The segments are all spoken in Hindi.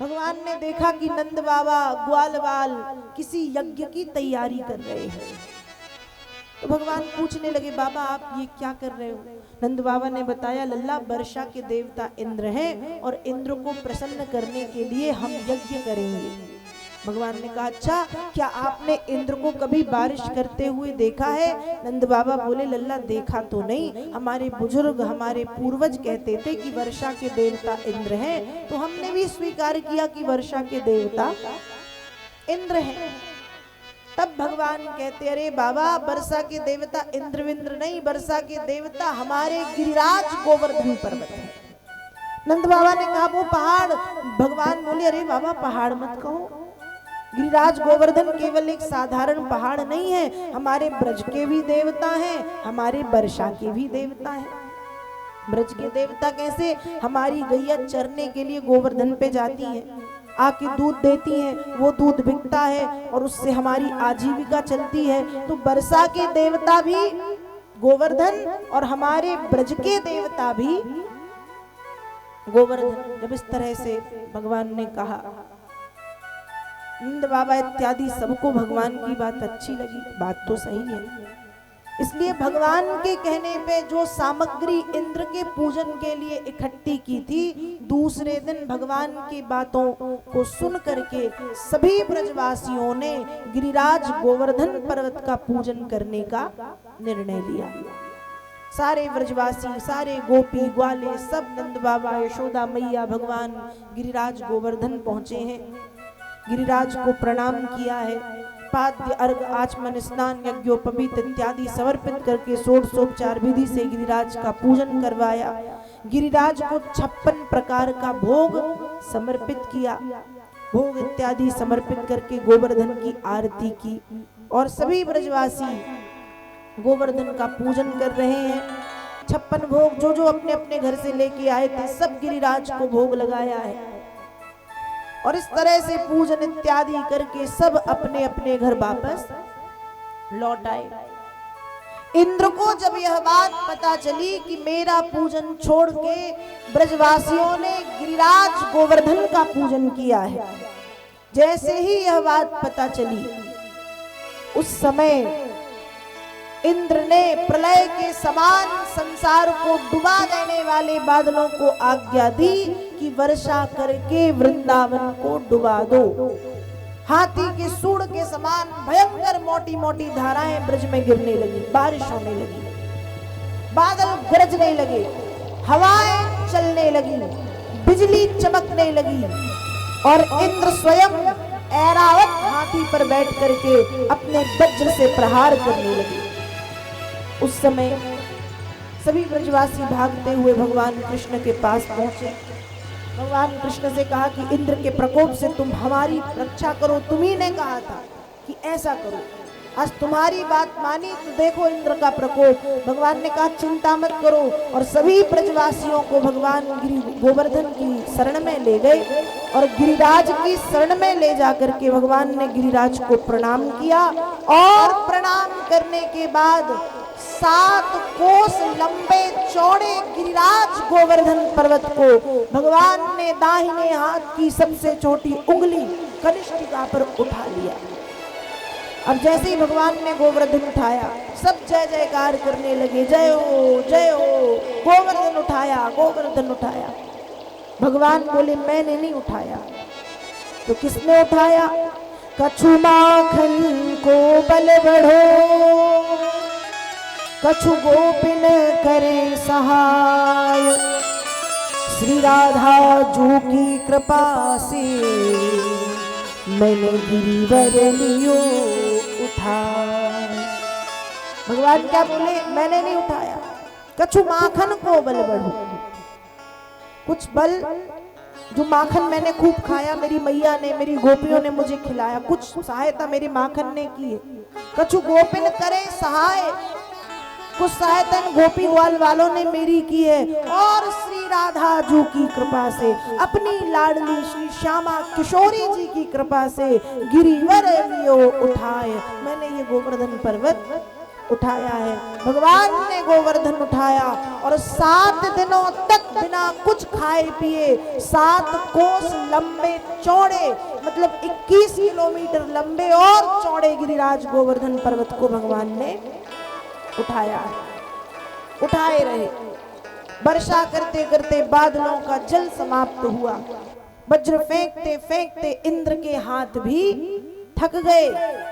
भगवान ने देखा कि नंद बाबा ग्वालवाल किसी यज्ञ की तैयारी कर रहे हैं। तो भगवान पूछने लगे, बाबा आप ये क्या कर रहे हो? नंद बाबा ने बताया, लल्ला वर्षा के देवता इंद्र हैं और इंद्र को प्रसन्न करने के लिए हम यज्ञ करेंगे। भगवान ने कहा, अच्छा क्या आपने इंद्र को कभी बारिश करते हुए देखा है? नंद बाबा बोले, लल्ला देखा तो नहीं, हमारे बुजुर्ग हमारे पूर्वज कहते थे कि वर्षा के देवता इंद्र हैं, तो हमने भी स्वीकार किया कि वर्षा के देवता इंद्र हैं। तब भगवान कहते, अरे बाबा वर्षा के देवता इंद्र विंद्र नहीं, वर्षा के देवता हमारे गिरिराज गोवर्धन पर्वत है। नंद बाबा ने कहा, वो पहाड़? भगवान बोले, अरे बाबा पहाड़ मत कहो, गिरिराज गोवर्धन केवल एक साधारण पहाड़ नहीं है, हमारे ब्रज के भी देवता हैं, हमारे वर्षा के भी देवता हैं। ब्रज के देवता कैसे? हमारी गैया चरने के लिए गोवर्धन पे जाती है, आके दूध देती है, वो दूध बिकता है और उससे हमारी आजीविका चलती है। तो वर्षा के देवता भी गोवर्धन और हमारे ब्रज के देवता भी गोवर्धन। जब इस तरह से भगवान ने कहा, नंद बाबा इत्यादि सबको भगवान की बात अच्छी लगी, बात तो सही है। इसलिए भगवान के कहने पे जो सामग्री इंद्र के पूजन के लिए इकट्ठी की थी, दूसरे दिन भगवान की बातों को सुन करके सभी ब्रजवासियों ने गिरिराज गोवर्धन पर्वत का पूजन करने का निर्णय लिया। सारे ब्रजवासी, सारे गोपी ग्वाले सब नंद बाबा, यशोदा मैया, भगवान गिरिराज गोवर्धन पहुंचे हैं। गिरिराज को प्रणाम किया है, पाद्य अर्घ आचमन स्नान यज्ञोपवीत इत्यादि समर्पित करके षोडशोपचार विधि से गिरिराज का पूजन करवाया। गिरिराज को 56 प्रकार का भोग समर्पित किया। भोग इत्यादि समर्पित करके गोवर्धन की आरती की और सभी ब्रजवासी गोवर्धन का पूजन कर रहे हैं। 56 भोग जो जो अपने अपने घर से लेके आए थे सब गिरिराज को भोग लगाया है और इस तरह से पूजन इत्यादि करके सब अपने अपने घर वापस लौट आए। इंद्र को जब यह बात पता चली कि मेरा पूजन छोड़ के ब्रजवासियों ने गिरिराज गोवर्धन का पूजन किया है, जैसे ही यह बात पता चली उस समय इंद्र ने प्रलय के समान संसार को डुबा देने वाले बादलों को आज्ञा दी कि वर्षा करके वृंदावन को डुबा दो। हाथी के सूंड के समान भयंकर मोटी मोटी धाराएं ब्रज में गिरने लगी, बारिश होने लगी, बादल गरजने लगे, हवाएं चलने लगी, बिजली चमकने लगी और इंद्र स्वयं ऐरावत हाथी पर बैठ करके अपने वज्र से प्रहार करने लगे। उस समय सभी ब्रजवासी भागते हुए भगवान कृष्ण के पास पहुंचे। भगवान कृष्ण से कहा कि इंद्र के प्रकोप से तुम हमारी रक्षा करो, तुम्ही ने कहा था कि ऐसा करो, आज तुम्हारी बात मानी तो देखो इंद्र का प्रकोप। भगवान ने कहा चिंता मत करो और सभी ब्रजवासियों को भगवान गोवर्धन की शरण में ले गए और गिरिराज की शरण में ले जाकर के भगवान ने गिरिराज को प्रणाम किया और प्रणाम करने के बाद 7 कोस लंबे चौड़े गिरिराज गोवर्धन पर्वत को भगवान ने दाहिने हाथ की सबसे छोटी उंगली कनिष्ठिका पर उठा लिया। अब जैसे ही भगवान ने गोवर्धन उठाया सब जय जयकार करने लगे, जय हो गोवर्धन उठाया, गोवर्धन उठाया। भगवान बोले मैंने नहीं उठाया। तो किसने उठाया? कछु माखन को बल बढ़ो, कछु गोपिन करे सहाय, श्री राधा जू की कृपा से मैंने गिरिवर लियो उठाया। भगवान क्या बोले? मैंने नहीं उठाया। कछु माखन को बल बढ़ो, कुछ बल जो माखन मैंने खूब खाया, मेरी मैया ने, मेरी गोपियों ने मुझे खिलाया, कुछ सहायता मेरी माखन ने की है। कछु गोपिन करे सहाय, कुछ सहायता गोपी ग्वाल वालों ने मेरी की है और श्री राधा जू की कृपा से, अपनी लाडली श्री श्यामा किशोरी जी की कृपा से गिरिवर लियो उठाए, मैंने ये गोवर्धन पर्वत उठाया है। भगवान ने गोवर्धन उठाया और 7 दिनों तक बिना कुछ खाए पिए 7 कोस लंबे चौड़े, मतलब 21 किलोमीटर लंबे और चौड़े गिरिराज गोवर्धन पर्वत को भगवान ने उठाया, उठाए रहे। वर्षा करते करते बादलों का जल समाप्त हुआ। वज्र फेंकते फेंकते इंद्र के हाथ भी थक गए।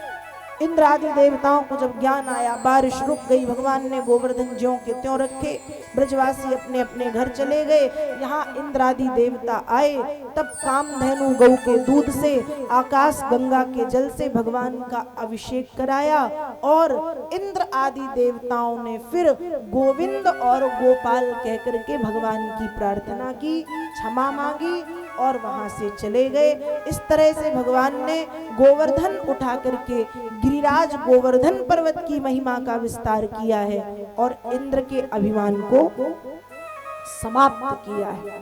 इंद्र आदि देवताओं को जब ज्ञान आया, बारिश रुक गई, भगवान ने गोवर्धन ज्यों के त्यों रखे। ब्रजवासी अपने अपने घर चले गए। यहाँ इंद्र आदि देवता आए, तब कामधेनु गौ के दूध से, आकाश गंगा के जल से भगवान का अभिषेक कराया और इंद्र आदि देवताओं ने फिर गोविंद और गोपाल कहकर के भगवान की प्रार्थना की, क्षमा मांगी और वहां से चले गए। इस तरह से भगवान ने गोवर्धन उठा करके गिरिराज गोवर्धन पर्वत की महिमा का विस्तार किया है और इंद्र के अभिमान को समाप्त किया है।